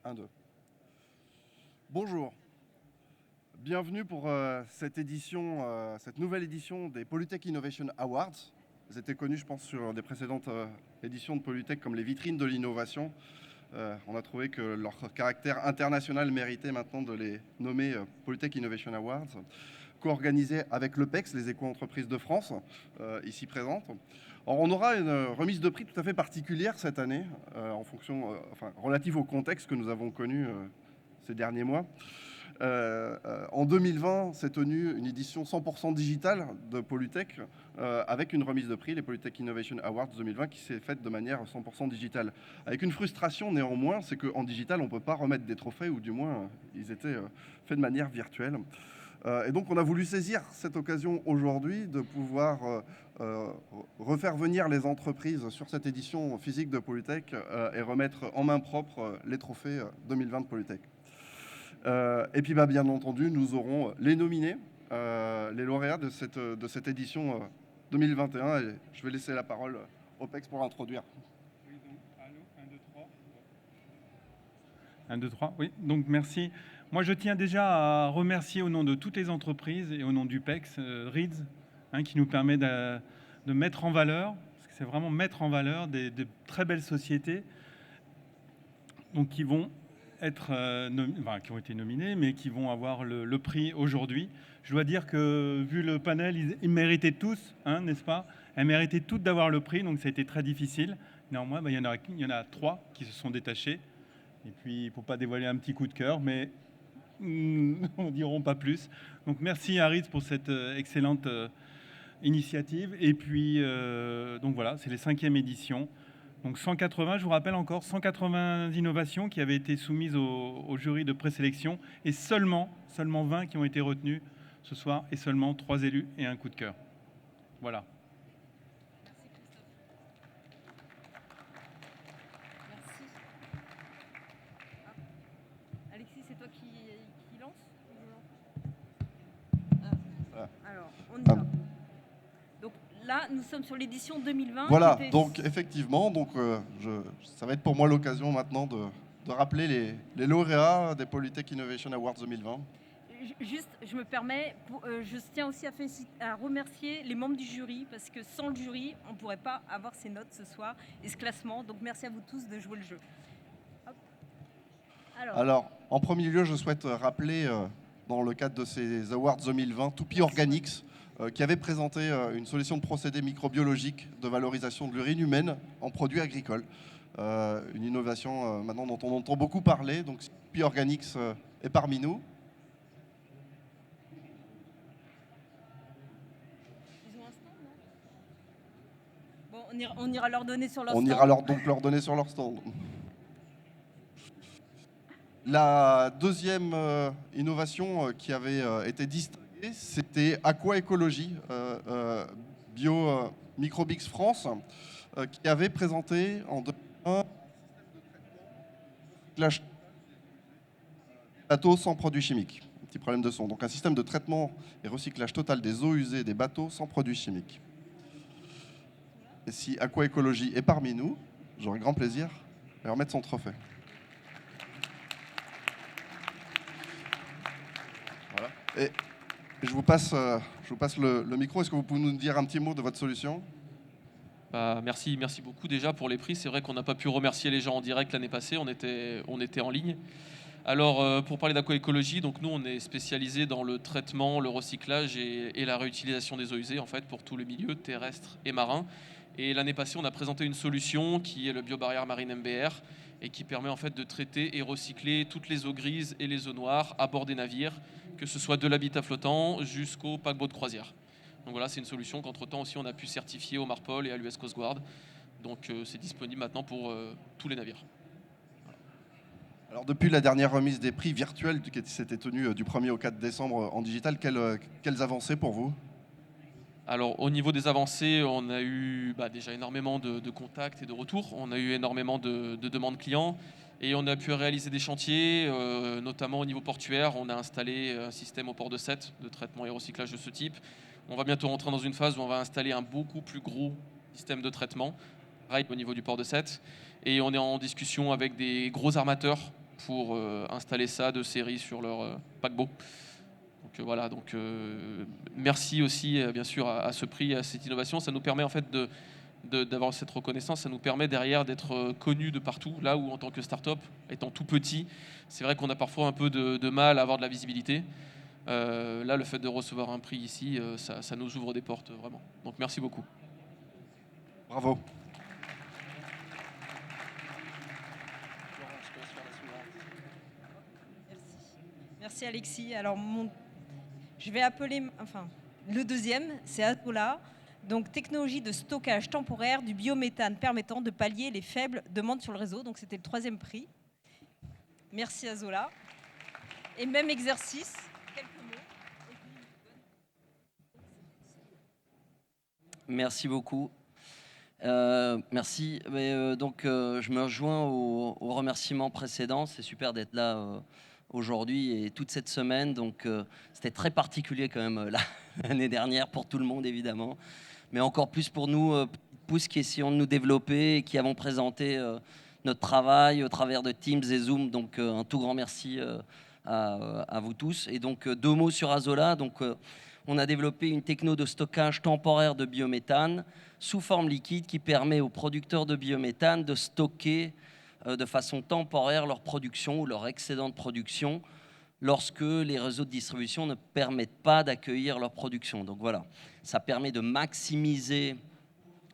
1, 2. Bonjour. Bienvenue pour cette nouvelle édition des Polytech Innovation Awards. Ils étaient connus, je pense, sur des précédentes éditions de Polytech comme les vitrines de l'innovation. On a trouvé que leur caractère international méritait maintenant de les nommer Polytech Innovation Awards, co-organisés avec l'EPEX, les éco-entreprises de France, ici présentes. Alors, on aura une remise de prix tout à fait particulière cette année, relative au contexte que nous avons connu ces derniers mois. En 2020, s'est tenue une édition 100% digitale de Polytech avec une remise de prix, les Polytech Innovation Awards 2020, qui s'est faite de manière 100% digitale. Avec une frustration néanmoins, c'est qu'en digital, on ne peut pas remettre des trophées, ou du moins, ils étaient faits de manière virtuelle. Et donc, on a voulu saisir cette occasion aujourd'hui de pouvoir refaire venir les entreprises sur cette édition physique de Polytech et remettre en main propre les trophées 2020 de Polytech. Et puis, bien entendu, nous aurons les nominés, les lauréats de cette édition 2021. Et je vais laisser la parole au PEX pour l'introduire. Oui, donc, allô, 1, 2, 3. 1, 2, 3, oui. Donc, merci. Moi, je tiens déjà à remercier au nom de toutes les entreprises et au nom du PEX, RIDS, qui nous permet de mettre en valeur, parce que c'est vraiment mettre en valeur des très belles sociétés donc, qui vont qui ont été nominés, mais qui vont avoir le prix aujourd'hui. Je dois dire que, vu le panel, ils méritaient tous, n'est-ce pas? Elles méritaient toutes d'avoir le prix, donc ça a été très difficile. Néanmoins, il y en a 3 qui se sont détachés. Et puis, il ne faut pas dévoiler un petit coup de cœur, mais on diront pas plus. Donc, merci à RIDS pour cette excellente initiative. Et puis, donc voilà, c'est les 5e éditions. Donc 180, je vous rappelle encore, 180 innovations qui avaient été soumises au jury de présélection et seulement 20 qui ont été retenues ce soir et seulement 3 élus et un coup de cœur. Voilà. Merci Christophe. Merci. Alexis, c'est toi qui lance Alors, on y va. Donc là, nous sommes sur l'édition 2020. Voilà, donc effectivement, ça va être pour moi l'occasion maintenant de rappeler les lauréats des Polytech Innovation Awards 2020. Juste, je me permets, je tiens aussi à remercier les membres du jury, parce que sans le jury, on ne pourrait pas avoir ces notes ce soir et ce classement. Donc merci à vous tous de jouer le jeu. Hop. Alors, en premier lieu, je souhaite rappeler, dans le cadre de ces Awards 2020, Toupy Organics, qui avait présenté une solution de procédé microbiologique de valorisation de l'urine humaine en produits agricoles. Une innovation maintenant dont on entend beaucoup parler. Donc, Toupy Organics est parmi nous. Ils ont un stand, non ? Bon, on ira leur donner sur leur stand. On ira donc leur donner sur leur stand. La deuxième innovation qui avait été distinguée, c'était Aquaécologie, Bio Microbix France, qui avait présenté en 2001 des bateaux sans produits chimiques. Un petit problème de son. Donc un système de traitement et recyclage total des eaux usées des bateaux sans produits chimiques. Et si Aquaécologie est parmi nous, j'aurai grand plaisir à leur remettre son trophée. Voilà. Et je vous passe le micro. Est-ce que vous pouvez nous dire un petit mot de votre solution ? Merci beaucoup déjà pour les prix. C'est vrai qu'on n'a pas pu remercier les gens en direct l'année passée, on était en ligne. Alors pour parler d'aquaécologie, donc nous on est spécialisé dans le traitement, le recyclage et la réutilisation des eaux usées en fait pour tout le milieu terrestre et marin. Et l'année passée on a présenté une solution qui est le biobarrière marine MBR et qui permet en fait de traiter et recycler toutes les eaux grises et les eaux noires à bord des navires, que ce soit de l'habitat flottant jusqu'au paquebot de croisière. Donc voilà, c'est une solution qu'entre-temps aussi on a pu certifier au Marpol et à l'US Coast Guard. Donc c'est disponible maintenant pour tous les navires. Voilà. Alors depuis la dernière remise des prix virtuels qui s'était tenue du 1er au 4 décembre en digital, quelles avancées pour vous ? Alors au niveau des avancées, on a eu déjà énormément de contacts et de retours. On a eu énormément de demandes clients et on a pu réaliser des chantiers, notamment au niveau portuaire. On a installé un système au port de Sète de traitement et recyclage de ce type. On va bientôt rentrer dans une phase où on va installer un beaucoup plus gros système de traitement au niveau du port de Sète. Et on est en discussion avec des gros armateurs pour installer ça de série sur leur paquebot. Donc voilà, donc merci aussi bien sûr à ce prix, à cette innovation. Ça nous permet en fait d'avoir cette reconnaissance, ça nous permet derrière d'être connus de partout, là où en tant que start-up, étant tout petit, c'est vrai qu'on a parfois un peu de mal à avoir de la visibilité. Là, le fait de recevoir un prix ici, ça nous ouvre des portes, vraiment. Donc merci beaucoup. Bravo. Merci Alexis. Alors, je vais appeler, le deuxième, c'est Azola. Donc, technologie de stockage temporaire du biométhane permettant de pallier les faibles demandes sur le réseau. Donc, c'était le 3e prix. Merci Azola. Et même exercice, quelques mots. Merci beaucoup. Merci. Je me rejoins aux remerciements précédents. C'est super d'être là aujourd'hui et toute cette semaine. Donc, c'était très particulier quand même l'année dernière pour tout le monde, évidemment. Mais encore plus pour nous, qui essayons de nous développer et qui avons présenté notre travail au travers de Teams et Zoom. Donc, un tout grand merci à vous tous. Et donc, 2 mots sur Azola. Donc, on a développé une techno de stockage temporaire de biométhane sous forme liquide qui permet aux producteurs de biométhane de stocker de façon temporaire leur production ou leur excédent de production lorsque les réseaux de distribution ne permettent pas d'accueillir leur production. Donc voilà, ça permet de maximiser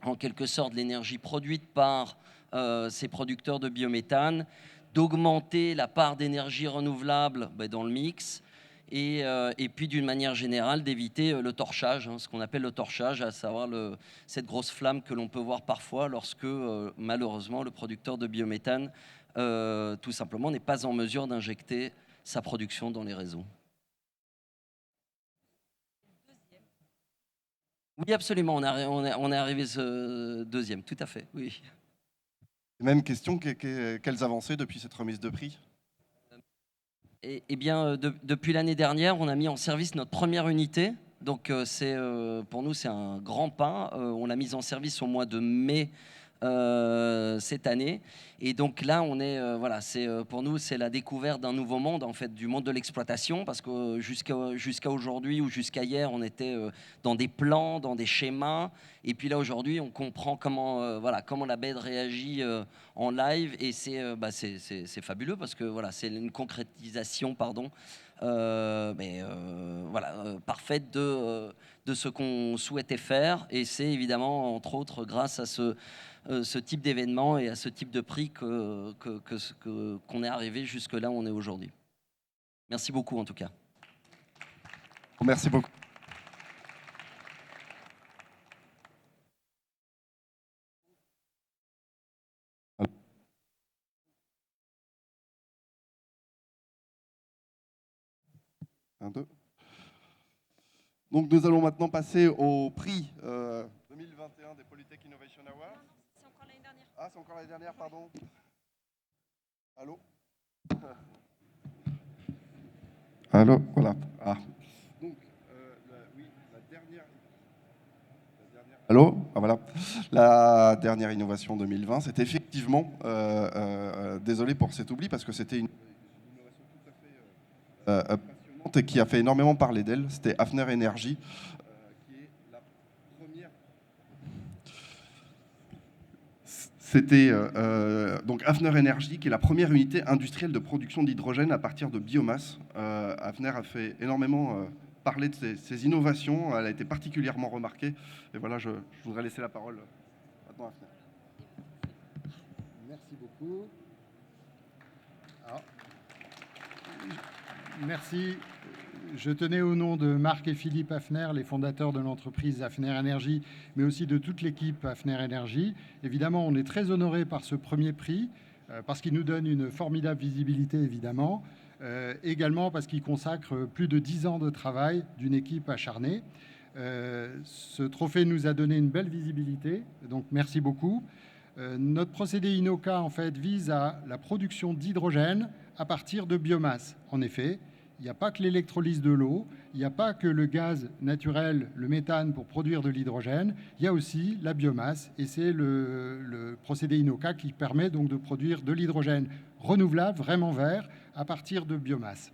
en quelque sorte l'énergie produite par ces producteurs de biométhane, d'augmenter la part d'énergie renouvelable dans le mix et puis d'une manière générale d'éviter le torchage, ce qu'on appelle le torchage, à savoir cette grosse flamme que l'on peut voir parfois lorsque malheureusement le producteur de biométhane tout simplement n'est pas en mesure d'injecter sa production dans les réseaux. Oui, absolument, on est arrivé ce 2e, tout à fait, oui. Même question, quelles avancées depuis cette remise de prix? Eh bien, depuis l'année dernière, on a mis en service notre première unité. Donc, pour nous, c'est un grand pas. On l'a mise en service au mois de mai cette année. Et donc là, on est, pour nous, c'est la découverte d'un nouveau monde, en fait, du monde de l'exploitation, parce que jusqu'à aujourd'hui ou jusqu'à hier, on était dans des plans, dans des schémas. Et puis là, aujourd'hui, on comprend comment la bête réagit en live. Et c'est fabuleux parce que c'est une concrétisation, parfaite de ce qu'on souhaitait faire. Et c'est évidemment, entre autres, grâce à ce type d'événement et à ce type de prix qu'on est arrivé jusque là où on est aujourd'hui. Merci beaucoup en tout cas. Merci beaucoup. Un, deux. Donc nous allons maintenant passer au prix 2021 des Polytech Innovation Awards. C'est encore l'année dernière. Ah, c'est encore l'année dernière, pardon. Allô? Allô, voilà. Ah. Donc, la dernière... Allô? Ah, voilà. La dernière innovation 2020, c'était effectivement, désolé pour cet oubli, parce que c'était une innovation tout à fait passionnante et qui a fait énormément parler d'elle. C'était Hafner Energy, qui est la première... C'était donc Hafner Energy, qui est la première unité industrielle de production d'hydrogène à partir de biomasse. Hafner a fait énormément parler de ses innovations. Elle a été particulièrement remarquée. Et voilà, je voudrais laisser la parole maintenant à Hafner. Merci beaucoup. Alors, merci. Je tenais au nom de Marc et Philippe Hafner, les fondateurs de l'entreprise Hafner Energy, mais aussi de toute l'équipe Hafner Energy. Évidemment, on est très honorés par ce premier prix, parce qu'il nous donne une formidable visibilité, évidemment. Également parce qu'il consacre plus de 10 ans de travail d'une équipe acharnée. Ce trophée nous a donné une belle visibilité, donc merci beaucoup. Notre procédé Inoca, en fait, vise à la production d'hydrogène à partir de biomasse. En effet, il n'y a pas que l'électrolyse de l'eau, il n'y a pas que le gaz naturel, le méthane pour produire de l'hydrogène, il y a aussi la biomasse et c'est le procédé INOCA qui permet donc de produire de l'hydrogène renouvelable, vraiment vert, à partir de biomasse.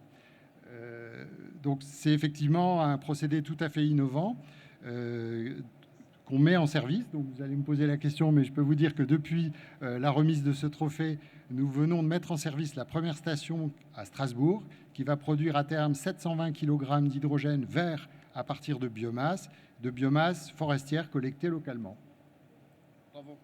Donc c'est effectivement un procédé tout à fait innovant qu'on met en service. Donc vous allez me poser la question, mais je peux vous dire que depuis la remise de ce trophée, nous venons de mettre en service la première station à Strasbourg qui va produire à terme 720 kg d'hydrogène vert à partir de biomasse forestière collectée localement. Bravo.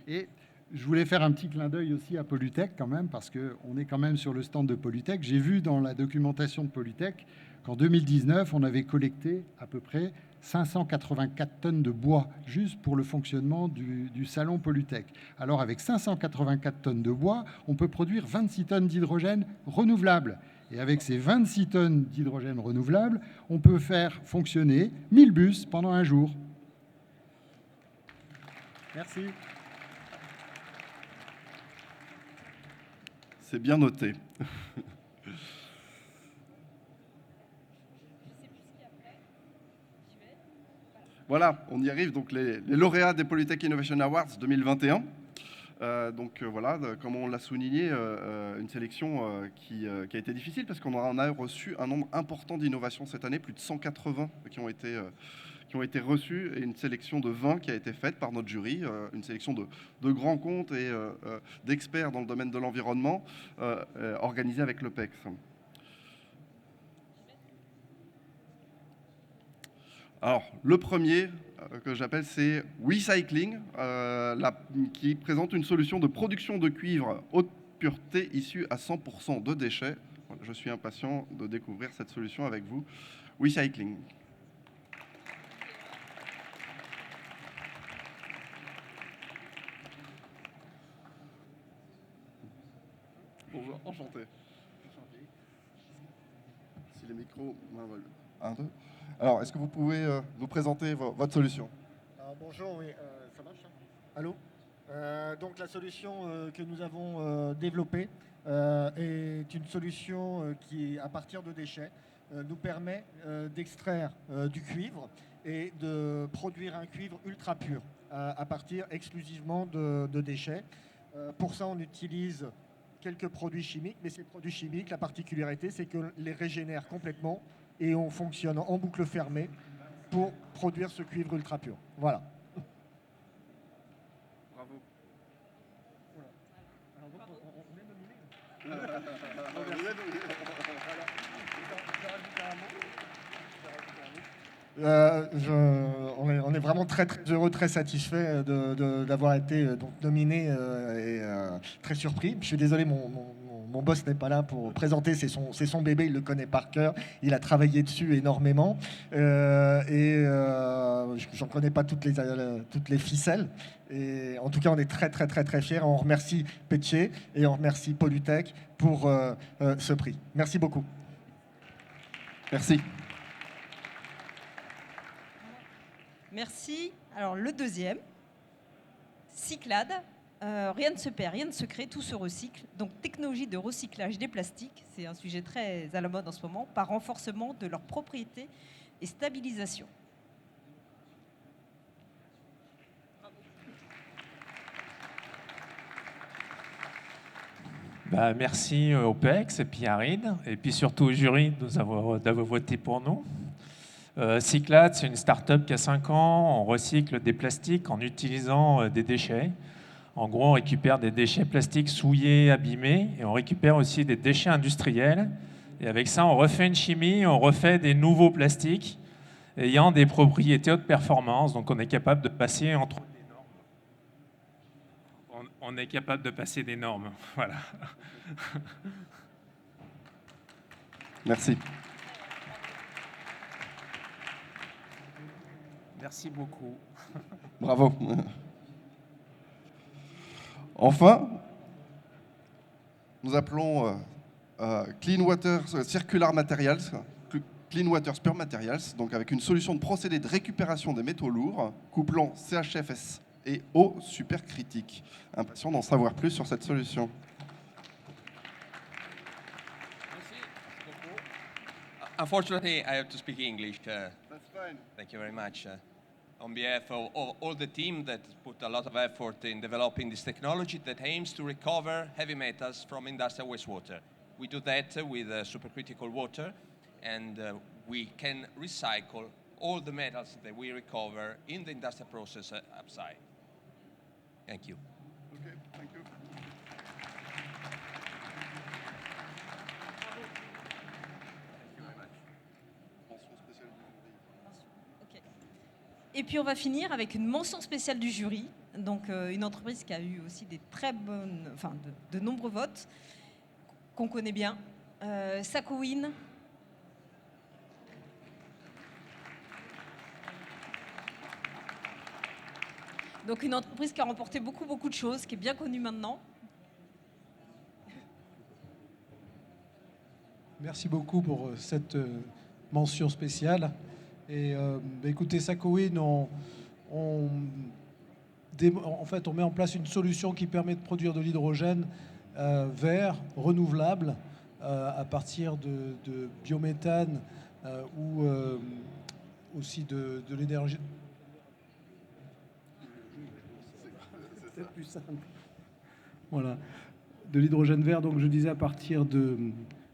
Et je voulais faire un petit clin d'œil aussi à Polytech quand même, parce qu'on est quand même sur le stand de Polytech. J'ai vu dans la documentation de Polytech qu'en 2019, on avait collecté à peu près 584 tonnes de bois juste pour le fonctionnement du salon Polytech. Alors avec 584 tonnes de bois, on peut produire 26 tonnes d'hydrogène renouvelable. Et avec ces 26 tonnes d'hydrogène renouvelable, on peut faire fonctionner 1000 bus pendant un jour. Merci. C'est bien noté. Voilà, on y arrive. Donc les lauréats des Polytech Innovation Awards 2021. Voilà, comme on l'a souligné, une sélection qui a été difficile parce qu'on en a reçu un nombre important d'innovations cette année, plus de 180 qui ont été reçues et une sélection de 20 qui a été faite par notre jury, une sélection de grands comptes et d'experts dans le domaine de l'environnement organisée avec le PEX. Alors, le premier que j'appelle, c'est WeCycling, qui présente une solution de production de cuivre haute pureté issue à 100% de déchets. Voilà, je suis impatient de découvrir cette solution avec vous. WeCycling. Bonjour, enchanté. Si les micros... Un, deux. Alors, est-ce que vous pouvez nous présenter votre solution? Bonjour, oui, ça marche hein? Allô? Donc la solution que nous avons développée est une solution qui, à partir de déchets, nous permet d'extraire du cuivre et de produire un cuivre ultra pur à partir exclusivement de déchets. Pour ça, on utilise quelques produits chimiques, mais ces produits chimiques, la particularité, c'est que les régénèrent complètement et on fonctionne en boucle fermée pour produire ce cuivre ultra pur. Voilà. Bravo. On est vraiment très, très heureux, très satisfait d'avoir été donc nominé et très surpris. Je suis désolé, mon boss n'est pas là pour présenter, c'est son bébé, il le connaît par cœur, il a travaillé dessus énormément j'en connais pas toutes les ficelles. Et en tout cas, on est très très très très fiers. On remercie Pétier et on remercie Polytech pour ce prix. Merci beaucoup. Merci. Merci. Alors le deuxième, Cyclade. Rien ne se perd, rien ne se crée, tout se recycle. Donc technologie de recyclage des plastiques, c'est un sujet très à la mode en ce moment, par renforcement de leurs propriétés et stabilisation. Merci au PEX et puis à RID, et puis surtout au jury d'avoir voté pour nous. Cyclade, c'est une start-up qui a 5 ans. On recycle des plastiques en utilisant des déchets. En gros, on récupère des déchets plastiques souillés, abîmés, et on récupère aussi des déchets industriels. Et avec ça, on refait une chimie, on refait des nouveaux plastiques ayant des propriétés haute performance. Donc, on est capable de passer entre des normes. On est capable de passer des normes. Voilà. Merci. Merci beaucoup. Bravo. Enfin, nous appelons Clean Water Circular Materials, Clean Water Pure Materials, donc avec une solution de procédé de récupération des métaux lourds, couplant CHFS et eau supercritique. Impatient d'en savoir plus sur cette solution. Unfortunately, I have to speak English. That's fine. Thank you very much. On behalf of all the team that put a lot of effort in developing this technology that aims to recover heavy metals from industrial wastewater. We do that with supercritical water, and we can recycle all the metals that we recover in the industrial process upside. Thank you. Okay, thank you. Mention spéciale du jury. Ok. Et puis on va finir avec une mention spéciale du jury, donc une entreprise qui a eu aussi des très bonnes, enfin de nombreux votes qu'on connaît bien, Sakowin. Donc une entreprise qui a remporté beaucoup de choses, qui est bien connue maintenant. Merci beaucoup pour cette mention spéciale. Et écoutez, Sakowin, en fait, on met en place une solution qui permet de produire de l'hydrogène vert, renouvelable, à partir de biométhane ou aussi de l'énergie. C'est plus simple. Voilà, de l'hydrogène vert, donc je disais à partir de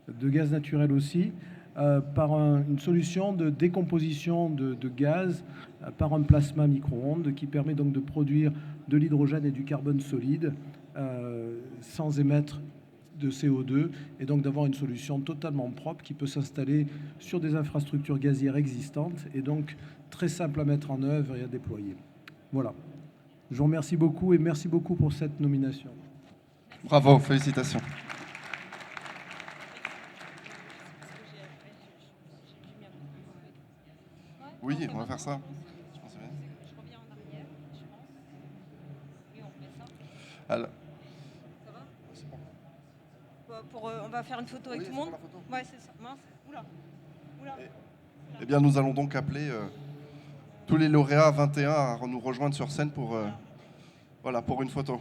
gaz naturel aussi, par une solution de décomposition de gaz par un plasma micro-ondes qui permet donc de produire de l'hydrogène et du carbone solide sans émettre de CO2 et donc d'avoir une solution totalement propre qui peut s'installer sur des infrastructures gazières existantes et donc très simple à mettre en œuvre et à déployer. Voilà. Je vous remercie beaucoup et merci beaucoup pour cette nomination. Bravo, félicitations. Oui, on va faire ça. Je pense que c'est bien. Je reviens en arrière, je pense. Oui, on fait ça. Alors, Ça va c'est bon. On va faire une photo avec Oui, tout le monde. c'est pour la photo. Ouais, c'est ça. Mince. Oula. Eh bien, nous allons donc appeler tous les lauréats 21 à nous rejoindre sur scène pour, voilà, pour une photo.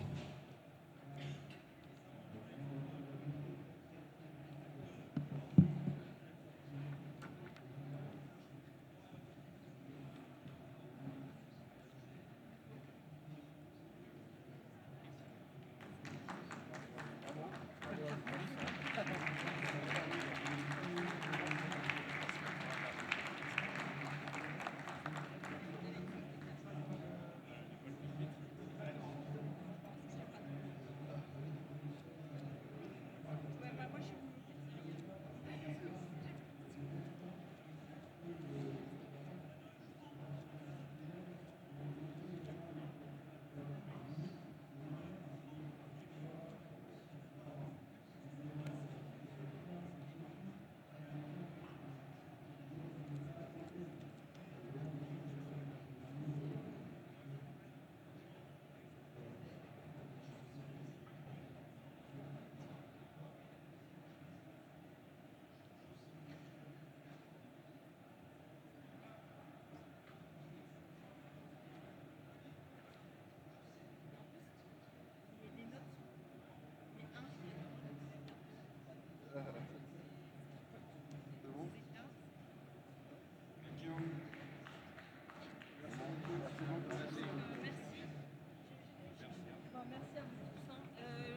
Merci à vous tous.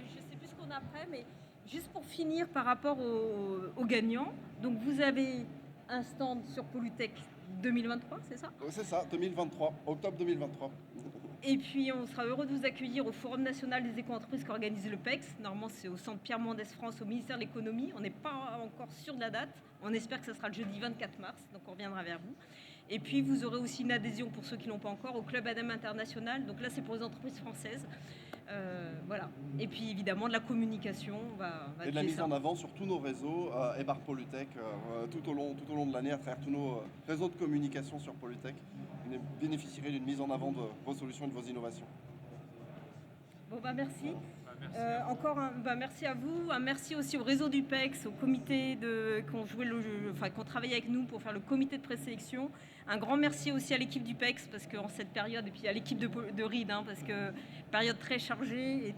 Je ne sais plus ce qu'on a après, mais juste pour finir par rapport aux gagnants, donc vous avez un stand sur Pollutech 2023, c'est ça? C'est ça, 2023, octobre 2023. Et puis on sera heureux de vous accueillir au Forum national des éco-entreprises qu'organise le PEX. Normalement c'est au centre Pierre Mendès France, au ministère de l'économie. On n'est pas encore sûr de la date. On espère que ce sera le jeudi 24 mars, donc on reviendra vers vous. Et puis vous aurez aussi une adhésion pour ceux qui ne l'ont pas encore au Club Adam International. Donc là c'est pour les entreprises françaises. Voilà. Et puis évidemment de la communication. Et de la mise en avant sur tous nos réseaux, Ebar Pollutech, tout au long de l'année, à travers tous nos réseaux de communication sur Pollutech. Vous bénéficierez d'une mise en avant de vos solutions et de vos innovations. Bon bah merci. Encore merci à vous, un merci aussi au réseau du PEX, au comité qui ont travaillé avec nous pour faire le comité de présélection. Un grand merci aussi à l'équipe du PEX parce qu'en cette période, et puis à l'équipe de RID, parce que période très chargée et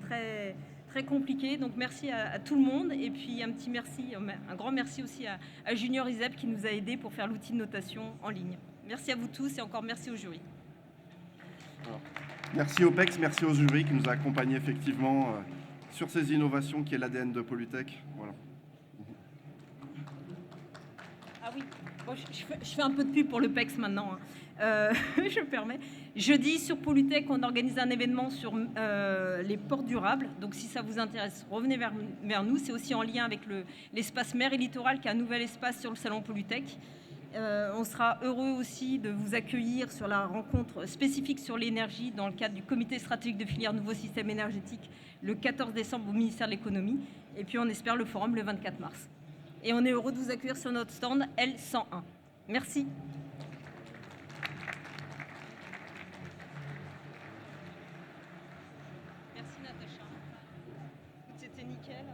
très compliqué. Donc merci à tout le monde. Et puis un petit merci, un grand merci aussi à Junior Isep qui nous a aidés pour faire l'outil de notation en ligne. Merci à vous tous et encore merci au jury. Alors, merci au PEX, merci au jury qui nous a accompagnés effectivement sur ces innovations qui est l'ADN de Polytech. Voilà. Ah oui, bon, je fais un peu de pub pour le PEX maintenant. Je me permets. Jeudi, sur Polytech, on organise un événement sur les ports durables. Donc, si ça vous intéresse, revenez vers nous. C'est aussi en lien avec l'espace mer et littoral, qui est un nouvel espace sur le salon Polytech. On sera heureux aussi de vous accueillir sur la rencontre spécifique sur l'énergie dans le cadre du comité stratégique de filière Nouveau Système Énergétique le 14 décembre au ministère de l'Économie. Et puis, on espère le forum le 24 mars. Et on est heureux de vous accueillir sur notre stand L101. Merci. Merci Natacha. C'était nickel.